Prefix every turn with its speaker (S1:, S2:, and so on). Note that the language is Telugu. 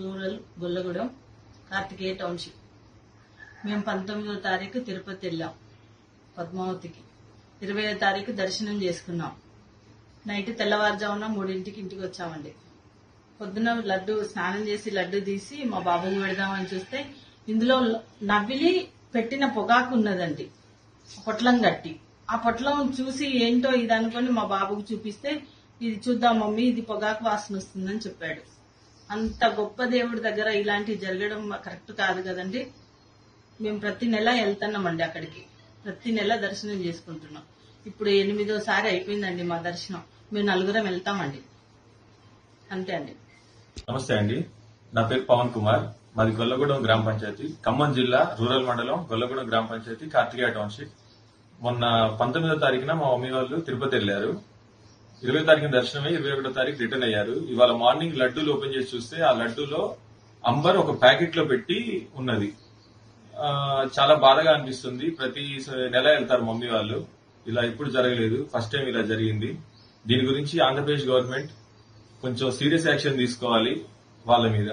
S1: Rural Gollagudem Karthikeya township. మేము 19వ తారీఖు తిరుపతి వెళ్ళాం పద్మావతికి. 20వ తారీఖు దర్శనం చేసుకున్నాం. నైట్ తెల్లవారుజామున 3ంటికి ఇంటికి వచ్చామండి. పొద్దున లడ్డు స్నానం చేసి లడ్డు తీసి మా బాబుకి పెడదామని చూస్తే ఇందులో నవ్విలి పెట్టిన పొగాకు ఉన్నదండి, పొట్లం కట్టి. ఆ పొట్లం చూసి ఏంటో ఇది అనుకుని మా బాబుకు చూపిస్తే, ఇది చూద్దాం మమ్మీ, ఇది పొగాకు వాసన వస్తుందని చెప్పాడు. అంత గొప్ప దేవుడి దగ్గర ఇలాంటివి జరగడం కరెక్ట్ కాదు కదండి. మేము ప్రతి నెల వెళ్తున్నామండి అక్కడికి, ప్రతి నెల దర్శనం చేసుకుంటున్నాం. ఇప్పుడు 8వ సారి అయిపోయిందండి మా దర్శనం. మేము 4గురం వెళ్తామండి, అంతే అండి.
S2: నమస్తే అండి, నా పేరు పవన్ కుమార్. మాది గొల్లగూడెం గ్రామ పంచాయతీ, ఖమ్మం జిల్లా రూరల్ మండలం గొల్లగూడెం గ్రామ పంచాయతీ, కార్తికేయ టౌన్షిప్. మొన్న 19వ తారీఖున మా మమ్మీ వాళ్ళు తిరుపతి వెళ్లారు. 20వ తారీఖున దర్శనమై 21వ తారీఖు రిటర్న్ అయ్యారు. ఇవాళ మార్నింగ్ లడ్డూలు ఓపెన్ చేసి చూస్తే ఆ లడ్డూలో అంబర్ ఒక ప్యాకెట్ లో పెట్టి ఉన్నది. చాలా బాధగా అనిపిస్తుంది. ప్రతి నెల వెళ్తారు మమ్మీ వాళ్ళు, ఇలా ఎప్పుడు జరగలేదు, ఫస్ట్ టైం ఇలా జరిగింది. దీని గురించి ఆంధ్రప్రదేశ్ గవర్నమెంట్ కొంచెం సీరియస్ యాక్షన్ తీసుకోవాలి వాళ్ళ మీద.